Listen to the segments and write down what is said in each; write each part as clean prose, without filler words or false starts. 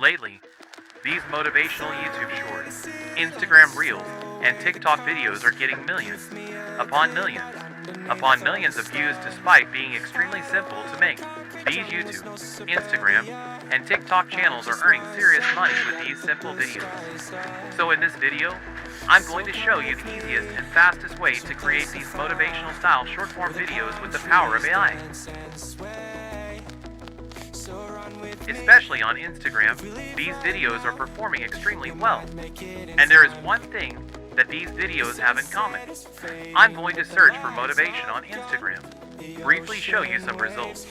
Lately, these motivational YouTube shorts, Instagram Reels, and TikTok videos are getting millions upon millions upon millions of views despite being extremely simple to make. These YouTube, Instagram, and TikTok channels are earning serious money with these simple videos. So in this video, I'm going to show you the easiest and fastest way to create these motivational style short form videos with the power of AI. Especially on Instagram, these videos are performing extremely well. And there is one thing that these videos have in common. I'm going to search for motivation on Instagram, briefly show you some results,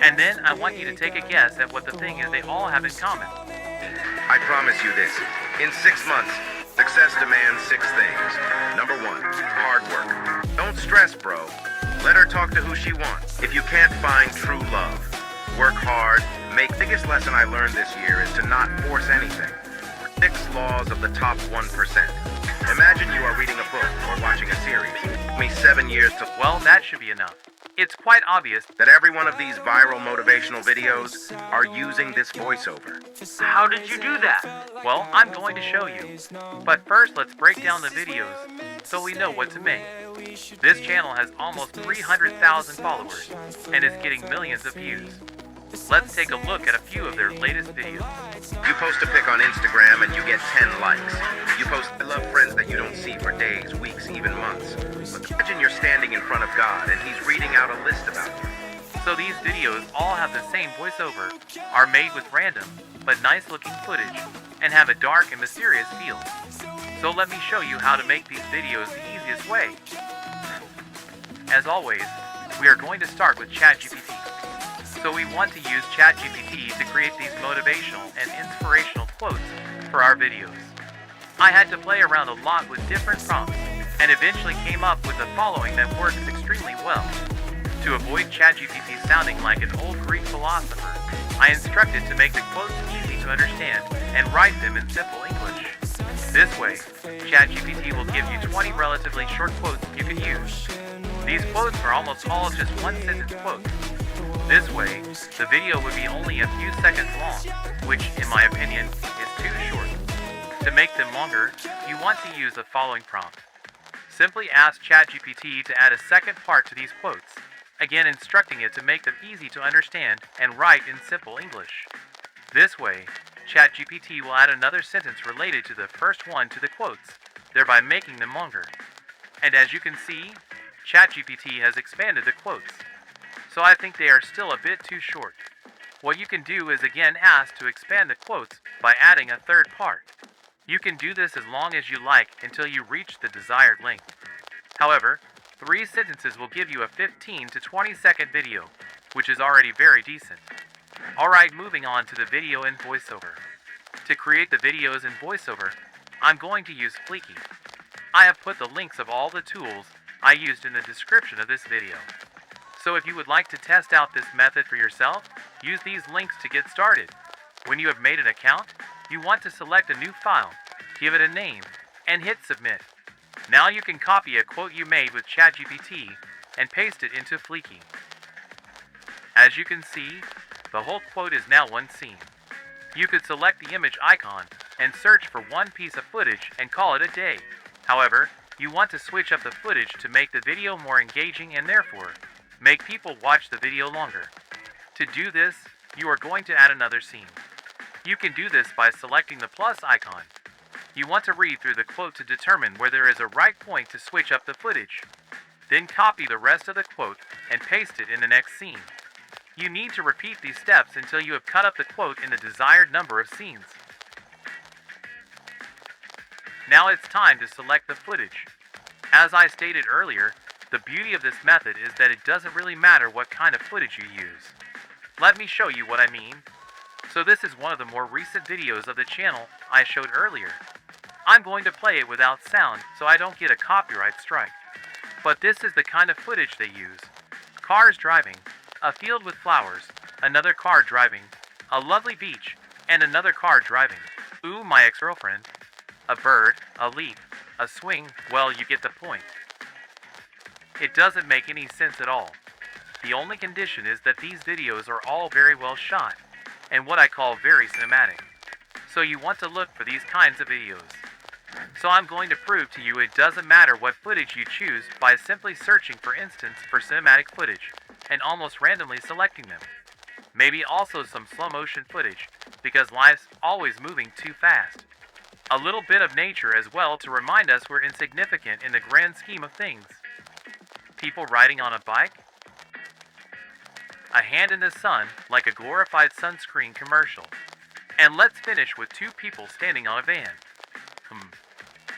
and then I want you to take a guess at what the thing is they all have in common. I promise you this. In 6 months, success demands 6 things. Number 1, hard work. Don't stress, bro. Let her talk to who she wants. If you can't find true love, work hard. Biggest lesson I learned this year is to not force anything. 6 laws of the top 1%. Imagine you are reading a book or watching a series. It took me 7 years to... Well, that should be enough. It's quite obvious that every one of these viral motivational videos are using this voiceover. How did you do that? Well, I'm going to show you. But first, let's break down the videos so we know what to make. This channel has almost 300,000 followers and is getting millions of views. Let's take a look at a few of their latest videos. You post a pic on Instagram and you get 10 likes. You post, I love friends that you don't see for days, weeks, even months. But imagine you're standing in front of God and he's reading out a list about you. So these videos all have the same voiceover, are made with random, but nice looking footage, and have a dark and mysterious feel. So let me show you how to make these videos the easiest way. As always, we are going to start with ChatGPT. So we want to use ChatGPT to create these motivational and inspirational quotes for our videos. I had to play around a lot with different prompts and eventually came up with the following that works extremely well. To avoid ChatGPT sounding like an old Greek philosopher, I instructed to make the quotes easy to understand and write them in simple English. This way, ChatGPT will give you 20 relatively short quotes you can use. These quotes are almost all just one-sentence quotes. This way, the video would be only a few seconds long, which, in my opinion, is too short. To make them longer, you want to use the following prompt. Simply ask ChatGPT to add a second part to these quotes, again instructing it to make them easy to understand and write in simple English. This way, ChatGPT will add another sentence related to the first one to the quotes, thereby making them longer. And as you can see, ChatGPT has expanded the quotes. So I think they are still a bit too short. What you can do is again ask to expand the quotes by adding a third part. You can do this as long as you like until you reach the desired length. However, 3 sentences will give you a 15 to 20 second video, which is already very decent. Alright, moving on to the video in VoiceOver. To create the videos in VoiceOver, I'm going to use Fleeky. I have put the links of all the tools I used in the description of this video. So if you would like to test out this method for yourself, use these links to get started. When you have made an account, you want to select a new file, give it a name, and hit submit. Now you can copy a quote you made with ChatGPT and paste it into Fleeky. As you can see, the whole quote is now one scene. You could select the image icon and search for one piece of footage and call it a day. However, you want to switch up the footage to make the video more engaging and therefore make people watch the video longer. To do this, you are going to add another scene. You can do this by selecting the plus icon. You want to read through the quote to determine where there is a right point to switch up the footage. Then copy the rest of the quote and paste it in the next scene. You need to repeat these steps until you have cut up the quote in the desired number of scenes. Now it's time to select the footage. As I stated earlier, the beauty of this method is that it doesn't really matter what kind of footage you use. Let me show you what I mean. So this is one of the more recent videos of the channel I showed earlier. I'm going to play it without sound so I don't get a copyright strike. But this is the kind of footage they use. Cars driving, a field with flowers, another car driving, a lovely beach, and another car driving. Ooh, my ex-girlfriend. A bird, a leaf, a swing, well, you get the point. It doesn't make any sense at all. The only condition is that these videos are all very well shot, and what I call very cinematic. So you want to look for these kinds of videos. So I'm going to prove to you it doesn't matter what footage you choose by simply searching for instance for cinematic footage and almost randomly selecting them. Maybe also some slow motion footage because life's always moving too fast. A little bit of nature as well to remind us we're insignificant in the grand scheme of things. People riding on a bike, a hand in the sun like a glorified sunscreen commercial. And let's finish with two people standing on a van.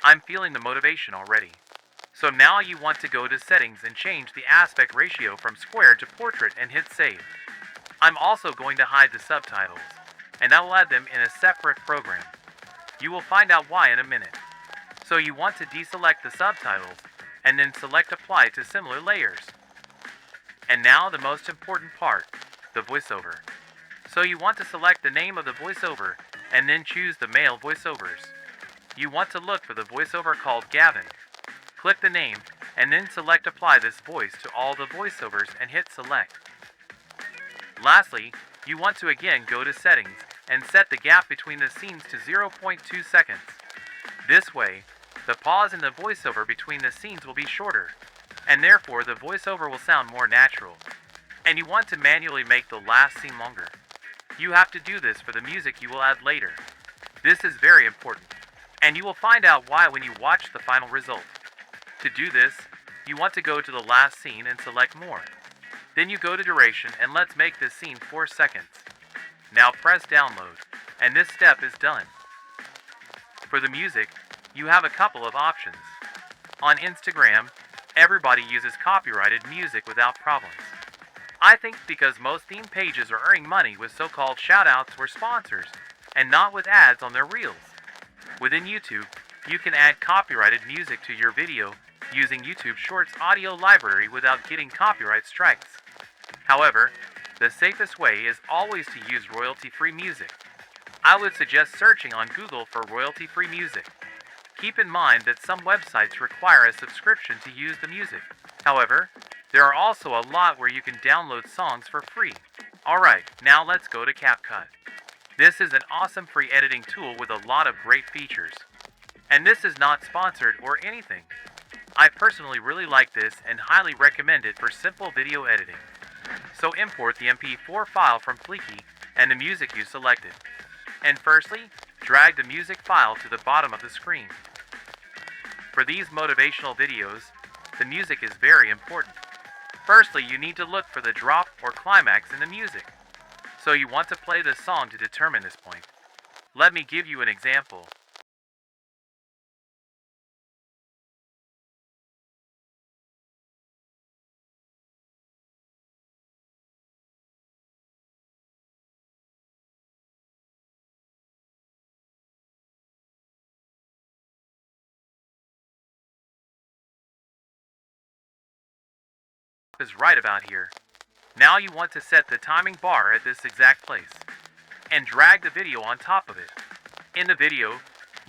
I'm feeling the motivation already. So now you want to go to settings and change the aspect ratio from square to portrait and hit save. I'm also going to hide the subtitles, and I will add them in a separate program. You will find out why in a minute. So you want to deselect the subtitles, and then select apply to similar layers. And now the most important part, the voiceover. So you want to select the name of the voiceover, and then choose the male voiceovers. You want to look for the voiceover called Gavin. Click the name, and then select apply this voice to all the voiceovers and hit select. Lastly, you want to again go to settings and set the gap between the scenes to 0.2 seconds. This way, the pause in the voiceover between the scenes will be shorter, and therefore the voiceover will sound more natural. And you want to manually make the last scene longer. You have to do this for the music you will add later. This is very important, and you will find out why when you watch the final result. To do this, you want to go to the last scene and select more. Then you go to duration and let's make this scene 4 seconds. Now press download, and this step is done. For the music, you have a couple of options. On Instagram, everybody uses copyrighted music without problems. I think because most theme pages are earning money with so-called shoutouts or sponsors, and not with ads on their reels. Within YouTube, you can add copyrighted music to your video using YouTube Shorts audio library without getting copyright strikes. However, the safest way is always to use royalty-free music. I would suggest searching on Google for royalty-free music. Keep in mind that some websites require a subscription to use the music. However, there are also a lot where you can download songs for free. Alright, now let's go to CapCut. This is an awesome free editing tool with a lot of great features. And this is not sponsored or anything. I personally really like this and highly recommend it for simple video editing. So import the MP4 file from Fleeky and the music you selected. And firstly, drag the music file to the bottom of the screen. For these motivational videos, the music is very important. Firstly, you need to look for the drop or climax in the music. So you want to play the song to determine this point. Let me give you an example. Is right about here. Now you want to set the timing bar at this exact place and drag the video on top of it. In the video,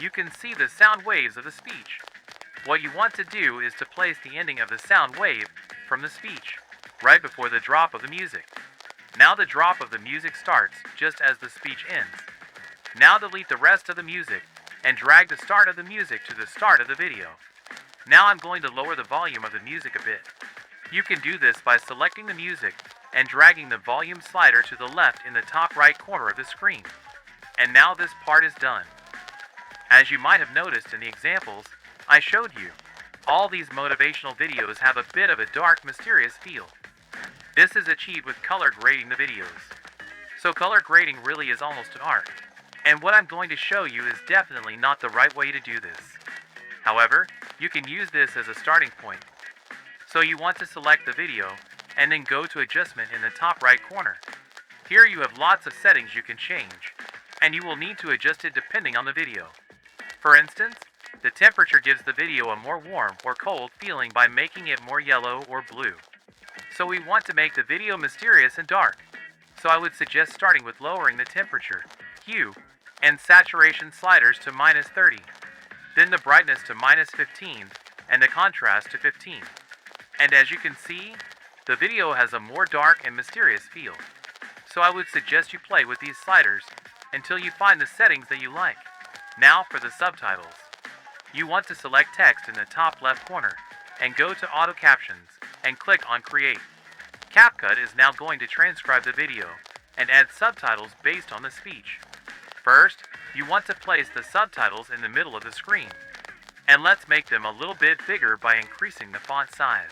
you can see the sound waves of the speech. What you want to do is to place the ending of the sound wave from the speech right before the drop of the music. Now the drop of the music starts just as the speech ends. Now delete the rest of the music and drag the start of the music to the start of the video. Now I'm going to lower the volume of the music a bit. You can do this by selecting the music and dragging the volume slider to the left in the top right corner of the screen. And now this part is done. As you might have noticed in the examples I showed you, all these motivational videos have a bit of a dark, mysterious feel. This is achieved with color grading the videos. So color grading really is almost an art. And what I'm going to show you is definitely not the right way to do this. However, you can use this as a starting point. So you want to select the video, and then go to adjustment in the top right corner. Here you have lots of settings you can change, and you will need to adjust it depending on the video. For instance, the temperature gives the video a more warm or cold feeling by making it more yellow or blue. So we want to make the video mysterious and dark. So I would suggest starting with lowering the temperature, hue, and saturation sliders to -30, then the brightness to -15, and the contrast to 15. And as you can see, the video has a more dark and mysterious feel. So I would suggest you play with these sliders until you find the settings that you like. Now for the subtitles. You want to select text in the top left corner and go to Auto Captions and click on Create. CapCut is now going to transcribe the video and add subtitles based on the speech. First, you want to place the subtitles in the middle of the screen. And let's make them a little bit bigger by increasing the font size.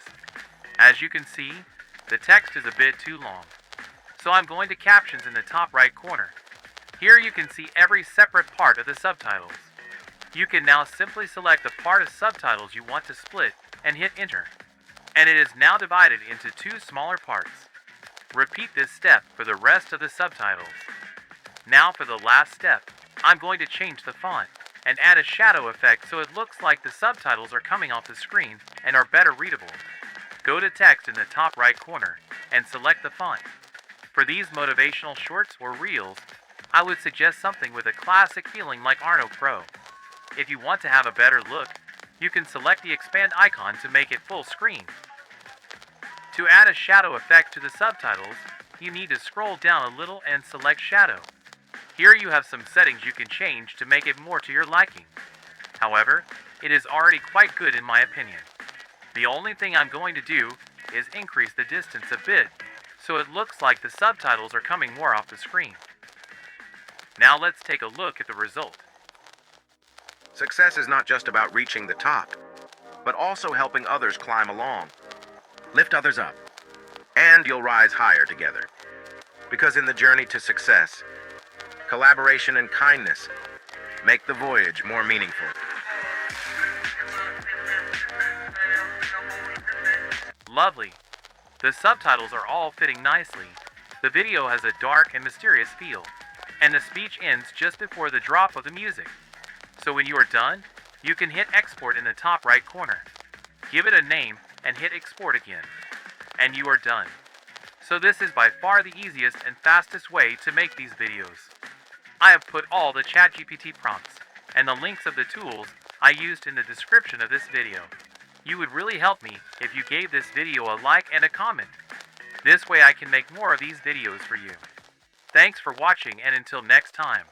As you can see, the text is a bit too long. So I'm going to Captions in the top right corner. Here you can see every separate part of the subtitles. You can now simply select the part of subtitles you want to split and hit Enter. And it is now divided into two smaller parts. Repeat this step for the rest of the subtitles. Now for the last step, I'm going to change the font and add a shadow effect so it looks like the subtitles are coming off the screen and are better readable. Go to Text in the top right corner and select the font. For these motivational shorts or reels, I would suggest something with a classic feeling like Arno Pro. If you want to have a better look, you can select the expand icon to make it full screen. To add a shadow effect to the subtitles, you need to scroll down a little and select Shadow. Here you have some settings you can change to make it more to your liking. However, it is already quite good in my opinion. The only thing I'm going to do is increase the distance a bit so it looks like the subtitles are coming more off the screen. Now let's take a look at the result. Success is not just about reaching the top, but also helping others climb along. Lift others up, and you'll rise higher together. Because in the journey to success, collaboration and kindness make the voyage more meaningful. Lovely. The subtitles are all fitting nicely. The video has a dark and mysterious feel, and the speech ends just before the drop of the music. So when you are done, you can hit Export in the top right corner. Give it a name and hit Export again. And you are done. So this is by far the easiest and fastest way to make these videos. I have put all the ChatGPT prompts and the links of the tools I used in the description of this video. You would really help me if you gave this video a like and a comment. This way I can make more of these videos for you. Thanks for watching, and until next time.